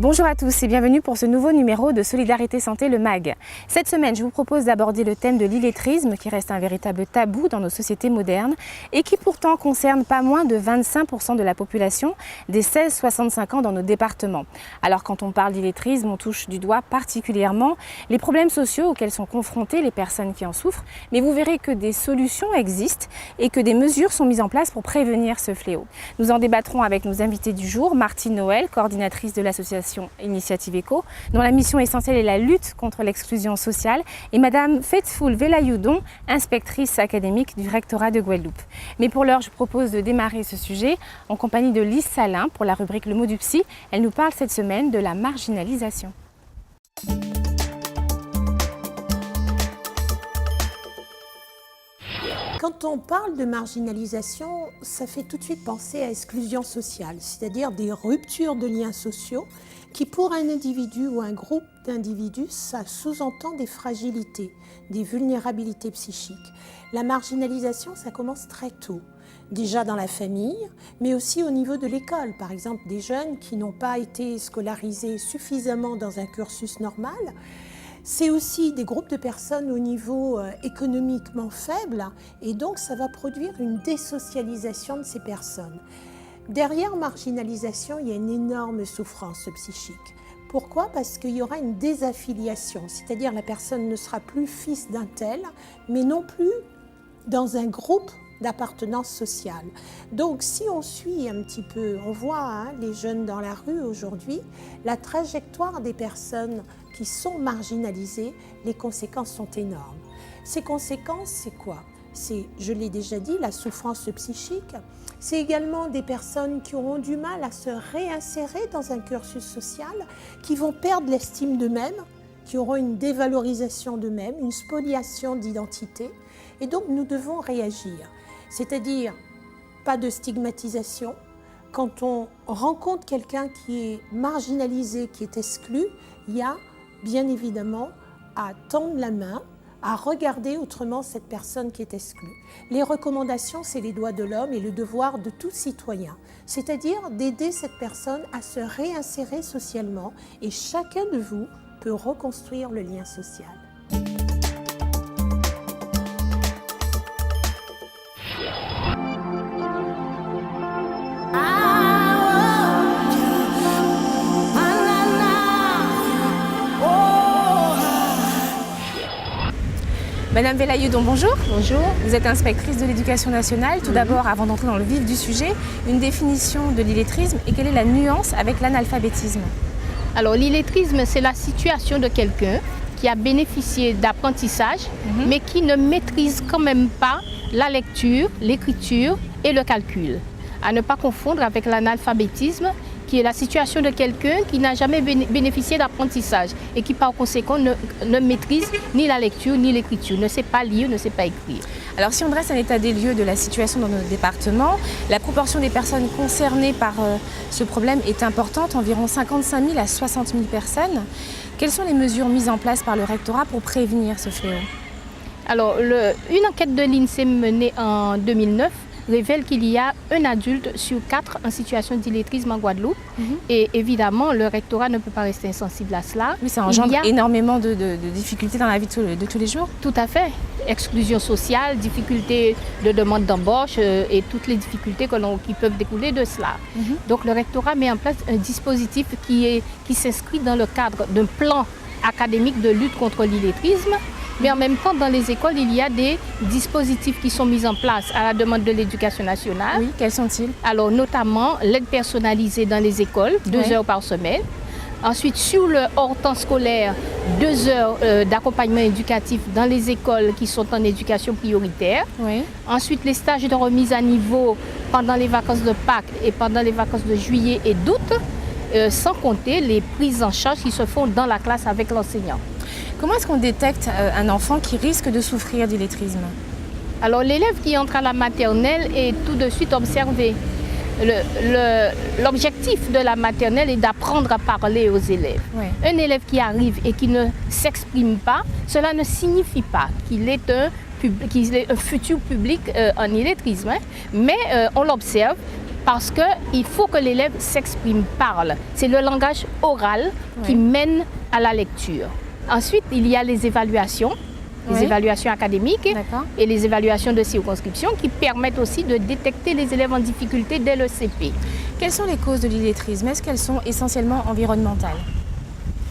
Bonjour à tous et bienvenue pour ce nouveau numéro de Solidarité Santé, le MAG. Cette semaine, je vous propose d'aborder le thème de l'illettrisme qui reste un véritable tabou dans nos sociétés modernes et qui pourtant concerne pas moins de 25% de la population des 16-65 ans dans nos départements. Alors quand on parle d'illettrisme, on touche du doigt particulièrement les problèmes sociaux auxquels sont confrontées les personnes qui en souffrent, mais vous verrez que des solutions existent et que des mesures sont mises en place pour prévenir ce fléau. Nous en débattrons avec nos invités du jour, Martine Noël, coordinatrice de l'association Initiative Éco, dont la mission essentielle est la lutte contre l'exclusion sociale, et Madame Faithful Velayoudon, inspectrice académique du rectorat de Guadeloupe. Mais pour l'heure, je propose de démarrer ce sujet en compagnie de Lise Salin pour la rubrique Le mot du psy. Elle nous parle cette semaine de la marginalisation. Quand on parle de marginalisation, ça fait tout de suite penser à exclusion sociale, c'est-à-dire des ruptures de liens sociaux qui, pour un individu ou un groupe d'individus, ça sous-entend des fragilités, des vulnérabilités psychiques. La marginalisation, ça commence très tôt, déjà dans la famille, mais aussi au niveau de l'école. Par exemple, des jeunes qui n'ont pas été scolarisés suffisamment dans un cursus normal. C'est aussi des groupes de personnes au niveau économiquement faible et donc ça va produire une désocialisation de ces personnes. Derrière marginalisation, il y a une énorme souffrance psychique. Pourquoi ? Parce qu'il y aura une désaffiliation, c'est-à-dire la personne ne sera plus fils d'un tel, mais non plus dans un groupe d'appartenance sociale. Donc si on suit un petit peu, on voit les jeunes dans la rue aujourd'hui, la trajectoire des personnes qui sont marginalisées, les conséquences sont énormes. Ces conséquences, c'est quoi ? C'est, je l'ai déjà dit, la souffrance psychique. C'est également des personnes qui auront du mal à se réinsérer dans un cursus social, qui vont perdre l'estime d'eux-mêmes, qui auront une dévalorisation d'eux-mêmes, une spoliation d'identité. Et donc nous devons réagir. C'est-à-dire, pas de stigmatisation. Quand on rencontre quelqu'un qui est marginalisé, qui est exclu, il y a bien évidemment à tendre la main, à regarder autrement cette personne qui est exclue. Les recommandations, c'est les droits de l'homme et le devoir de tout citoyen, c'est-à-dire d'aider cette personne à se réinsérer socialement et chacun de vous peut reconstruire le lien social. Madame Velayoudon, bonjour. Bonjour. Vous êtes inspectrice de l'éducation nationale. Tout d'abord, avant d'entrer dans le vif du sujet, une définition de l'illettrisme et quelle est la nuance avec l'analphabétisme ? Alors l'illettrisme, c'est la situation de quelqu'un qui a bénéficié d'apprentissage, mais qui ne maîtrise quand même pas la lecture, l'écriture et le calcul. À ne pas confondre avec l'analphabétisme, qui est la situation de quelqu'un qui n'a jamais bénéficié d'apprentissage et qui par conséquent ne maîtrise ni la lecture ni l'écriture, ne sait pas lire, ne sait pas écrire. Alors si on dresse un état des lieux de la situation dans nos départements, la proportion des personnes concernées par ce problème est importante, environ 55 000 à 60 000 personnes. Quelles sont les mesures mises en place par le rectorat pour prévenir ce fléau ? Alors une enquête de l'INSEE menée en 2009 révèle qu'il y a un adulte sur 4 en situation d'illettrisme en Guadeloupe. Et évidemment, le rectorat ne peut pas rester insensible à cela. Oui, ça engendre énormément de difficultés dans la vie de tous les jours. Tout à fait. Exclusion sociale, difficultés de demande d'embauche et toutes les difficultés qui peuvent découler de cela. Donc le rectorat met en place un dispositif qui s'inscrit dans le cadre d'un plan académique de lutte contre l'illettrisme. Mais en même temps, dans les écoles, il y a des dispositifs qui sont mis en place à la demande de l'éducation nationale. Oui, quels sont-ils ? Alors, notamment, l'aide personnalisée dans les écoles, 2 heures par semaine. Ensuite, sur le hors-temps scolaire, 2 heures d'accompagnement éducatif dans les écoles qui sont en éducation prioritaire. Ensuite, les stages de remise à niveau pendant les vacances de Pâques et pendant les vacances de juillet et d'août, sans compter les prises en charge qui se font dans la classe avec l'enseignant. Comment est-ce qu'on détecte un enfant qui risque de souffrir d'illettrisme ? Alors l'élève qui entre à la maternelle est tout de suite observé. L'objectif de la maternelle est d'apprendre à parler aux élèves. Un élève qui arrive et qui ne s'exprime pas, cela ne signifie pas qu'il est un futur public en illettrisme. Mais on l'observe parce qu'il faut que l'élève s'exprime, parle. C'est le langage oral qui mène à la lecture. Ensuite, il y a les évaluations. Les évaluations académiques et les évaluations de circonscription qui permettent aussi de détecter les élèves en difficulté dès le CP. Quelles sont les causes de l'illettrisme? Est-ce qu'elles sont essentiellement environnementales?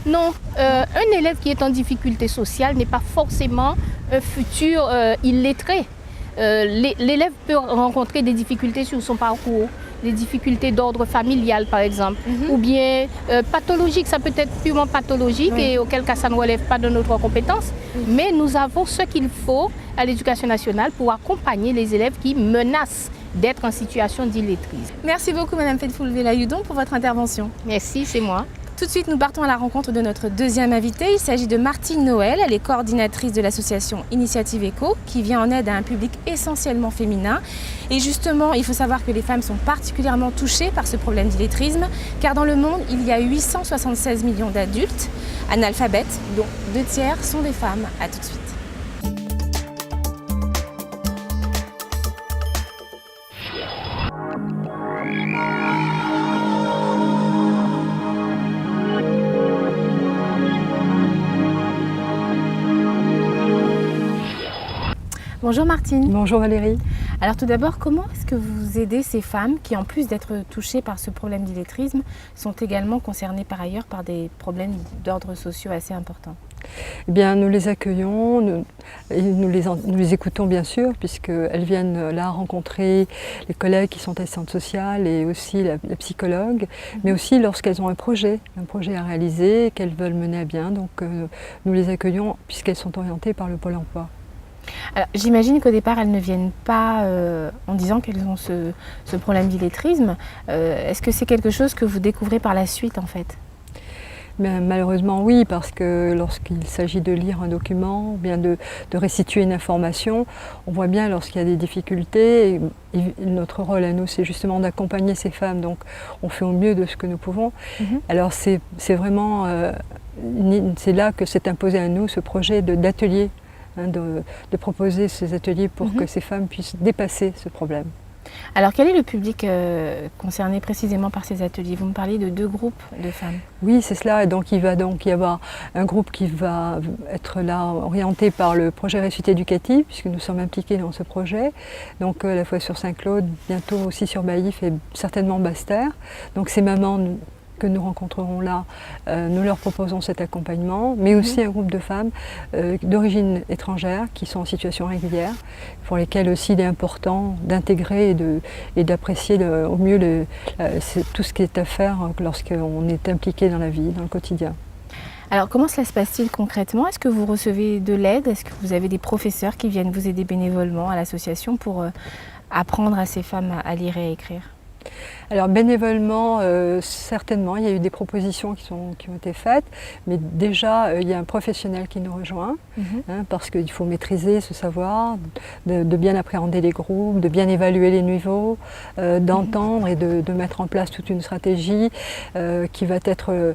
Non, un élève qui est en difficulté sociale n'est pas forcément un futur illettré. L'élève peut rencontrer des difficultés sur son parcours, des difficultés d'ordre familial par exemple, ou bien pathologique, ça peut être purement pathologique et auquel cas ça ne relève pas de notre compétence, mais nous avons ce qu'il faut à l'Éducation nationale pour accompagner les élèves qui menacent d'être en situation d'illettrisme. Merci beaucoup Madame Fedfoul-Velayoudon pour votre intervention. Merci, c'est moi. Tout de suite, nous partons à la rencontre de notre deuxième invitée. Il s'agit de Martine Noël. Elle est coordinatrice de l'association Initiative Éco qui vient en aide à un public essentiellement féminin. Et justement, il faut savoir que les femmes sont particulièrement touchées par ce problème d'illettrisme car dans le monde, il y a 876 millions d'adultes analphabètes, dont 2 tiers sont des femmes. À tout de suite. Bonjour Martine. Bonjour Valérie. Alors tout d'abord, comment est-ce que vous aidez ces femmes qui, en plus d'être touchées par ce problème d'illettrisme, sont également concernées par ailleurs par des problèmes d'ordre sociaux assez importants? Eh bien, nous les accueillons, nous les écoutons bien sûr, puisqu'elles viennent là rencontrer les collègues qui sont assistantes sociales et aussi la psychologue, mais aussi lorsqu'elles ont un projet à réaliser, qu'elles veulent mener à bien. Donc nous les accueillons puisqu'elles sont orientées par le Pôle emploi. J'imagine qu'au départ, elles ne viennent pas en disant qu'elles ont ce problème d'illettrisme. Est-ce que c'est quelque chose que vous découvrez par la suite en fait? Mais malheureusement oui, parce que lorsqu'il s'agit de lire un document, ou bien de restituer une information, on voit bien lorsqu'il y a des difficultés, et notre rôle à nous c'est justement d'accompagner ces femmes, donc on fait au mieux de ce que nous pouvons. Alors c'est vraiment, c'est là que s'est imposé à nous ce projet d'atelier. De proposer ces ateliers pour que ces femmes puissent dépasser ce problème. Alors quel est le public concerné précisément par ces ateliers? Vous me parliez de 2 groupes de femmes. Oui, c'est cela. Donc il va donc y avoir un groupe qui va être là orienté par le projet Réussite éducative, puisque nous sommes impliqués dans ce projet. Donc à la fois sur Saint-Claude, bientôt aussi sur Baillif et certainement Basse-Terre. Donc ces mamans que nous rencontrerons là, nous leur proposons cet accompagnement, mais aussi un groupe de femmes d'origine étrangère qui sont en situation régulière, pour lesquelles aussi il est important d'intégrer et d'apprécier au mieux tout ce qui est à faire lorsqu'on est impliqué dans la vie, dans le quotidien. Alors comment cela se passe-t-il concrètement? Est-ce que vous recevez de l'aide? Est-ce que vous avez des professeurs qui viennent vous aider bénévolement à l'association pour apprendre à ces femmes à lire et à écrire? Alors bénévolement, certainement, il y a eu des propositions qui ont été faites, mais déjà il y a un professionnel qui nous rejoint, parce qu'il faut maîtriser ce savoir, de bien appréhender les groupes, de bien évaluer les niveaux, d'entendre et de mettre en place toute une stratégie qui va être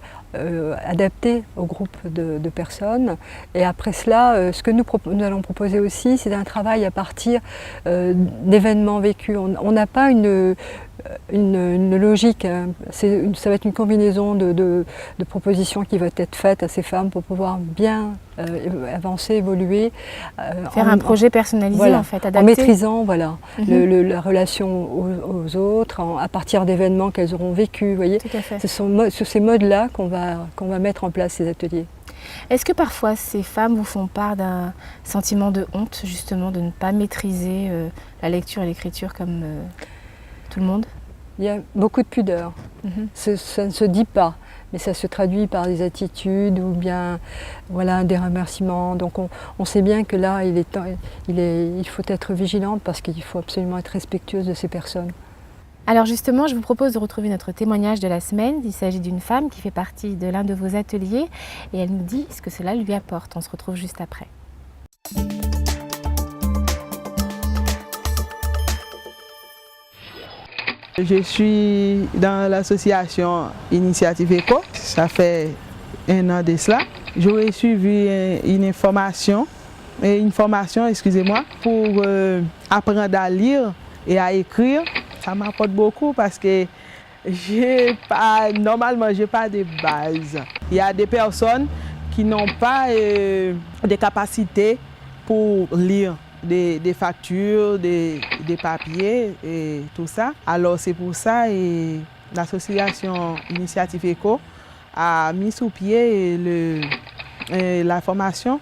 adapté au groupe de personnes. Et après cela, ce que nous allons proposer aussi, c'est un travail à partir d'événements vécus. On n'a pas une logique, ça va être une combinaison de propositions qui vont être faites à ces femmes pour pouvoir bien avancer, évoluer. Faire un projet personnalisé, voilà, en fait, adapté. En maîtrisant la relation aux autres, à partir d'événements qu'elles auront vécus. Vous voyez, ce sont sur ces modes-là qu'on va mettre en place ces ateliers. Est-ce que parfois ces femmes vous font part d'un sentiment de honte, justement, de ne pas maîtriser la lecture et l'écriture comme tout le monde? Il y a beaucoup de pudeur. Ça ne se dit pas, mais ça se traduit par des attitudes ou bien des remerciements. Donc on sait bien que là, il faut être vigilante parce qu'il faut absolument être respectueuse de ces personnes. Alors justement, je vous propose de retrouver notre témoignage de la semaine. Il s'agit d'une femme qui fait partie de l'un de vos ateliers et elle nous dit ce que cela lui apporte. On se retrouve juste après. Je suis dans l'association Initiative Éco, ça fait 1 an de cela. J'aurais suivi une formation pour apprendre à lire et à écrire ça m'apporte beaucoup parce que normalement, je n'ai pas de base. Il y a des personnes qui n'ont pas de capacité pour lire des factures, des papiers et tout ça. Alors c'est pour ça que l'association Initiative Éco a mis sous pied la formation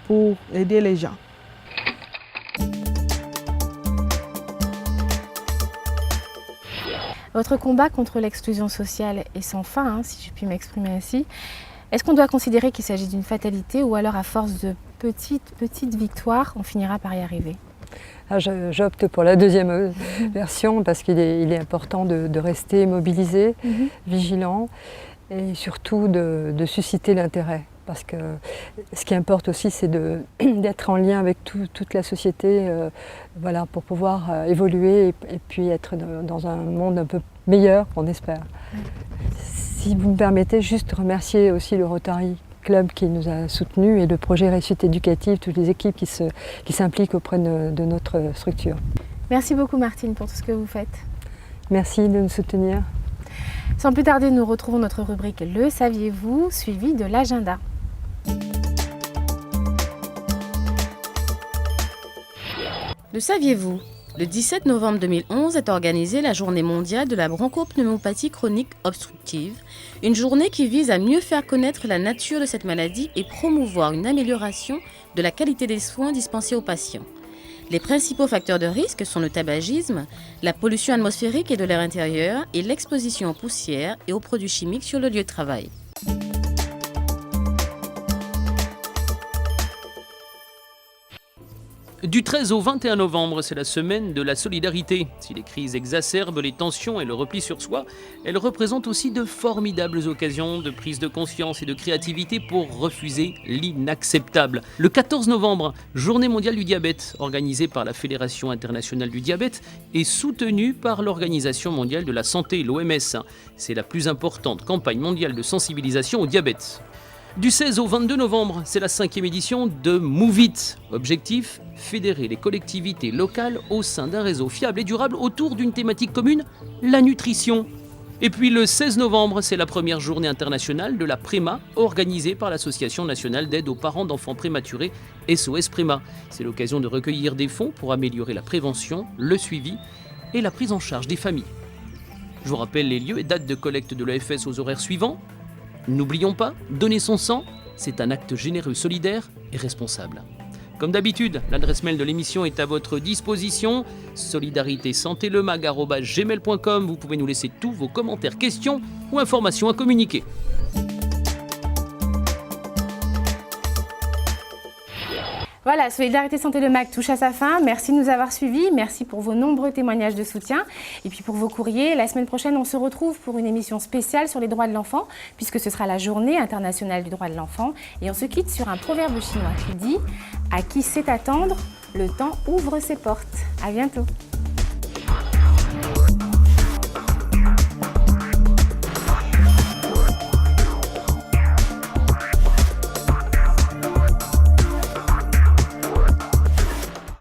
pour aider les gens. Votre combat contre l'exclusion sociale est sans fin, si je puis m'exprimer ainsi. Est-ce qu'on doit considérer qu'il s'agit d'une fatalité ou alors à force de petites victoires, on finira par y arriver? J'opte pour la deuxième version parce qu'il est important de rester mobilisé, vigilant et surtout de susciter l'intérêt. Parce que ce qui importe aussi, c'est d'être en lien avec toute la société pour pouvoir évoluer et puis être dans un monde un peu meilleur, on espère. Si vous me permettez, juste remercier aussi le Rotary Club qui nous a soutenus et le projet Réussite Éducative, toutes les équipes qui s'impliquent auprès de notre structure. Merci beaucoup Martine pour tout ce que vous faites. Merci de nous soutenir. Sans plus tarder, nous retrouvons notre rubrique Le saviez-vous, suivi de l'agenda. Le saviez-vous? Le 17 novembre 2011 est organisée la Journée mondiale de la bronchopneumopathie chronique obstructive, une journée qui vise à mieux faire connaître la nature de cette maladie et promouvoir une amélioration de la qualité des soins dispensés aux patients. Les principaux facteurs de risque sont le tabagisme, la pollution atmosphérique et de l'air intérieur et l'exposition aux poussières et aux produits chimiques sur le lieu de travail. Du 13 au 21 novembre, c'est la semaine de la solidarité. Si les crises exacerbent les tensions et le repli sur soi, elles représentent aussi de formidables occasions de prise de conscience et de créativité pour refuser l'inacceptable. Le 14 novembre, Journée mondiale du diabète, organisée par la Fédération internationale du diabète et soutenue par l'Organisation mondiale de la santé, l'OMS. C'est la plus importante campagne mondiale de sensibilisation au diabète. Du 16 au 22 novembre, c'est la 5e édition de Move It. Objectif, fédérer les collectivités locales au sein d'un réseau fiable et durable autour d'une thématique commune, la nutrition. Et puis le 16 novembre, c'est la première journée internationale de la PREMA, organisée par l'Association nationale d'aide aux parents d'enfants prématurés, SOS PREMA. C'est l'occasion de recueillir des fonds pour améliorer la prévention, le suivi et la prise en charge des familles. Je vous rappelle les lieux et dates de collecte de l'AFS aux horaires suivants. N'oublions pas, donner son sang, c'est un acte généreux, solidaire et responsable. Comme d'habitude, l'adresse mail de l'émission est à votre disposition, solidaritésantélemag@gmail.com. Vous pouvez nous laisser tous vos commentaires, questions ou informations à communiquer. Voilà, Solidarité Santé Le Mag touche à sa fin. Merci de nous avoir suivis. Merci pour vos nombreux témoignages de soutien. Et puis pour vos courriers, la semaine prochaine, on se retrouve pour une émission spéciale sur les droits de l'enfant, puisque ce sera la Journée internationale du droit de l'enfant. Et on se quitte sur un proverbe chinois qui dit « À qui sait attendre, le temps ouvre ses portes ». À bientôt.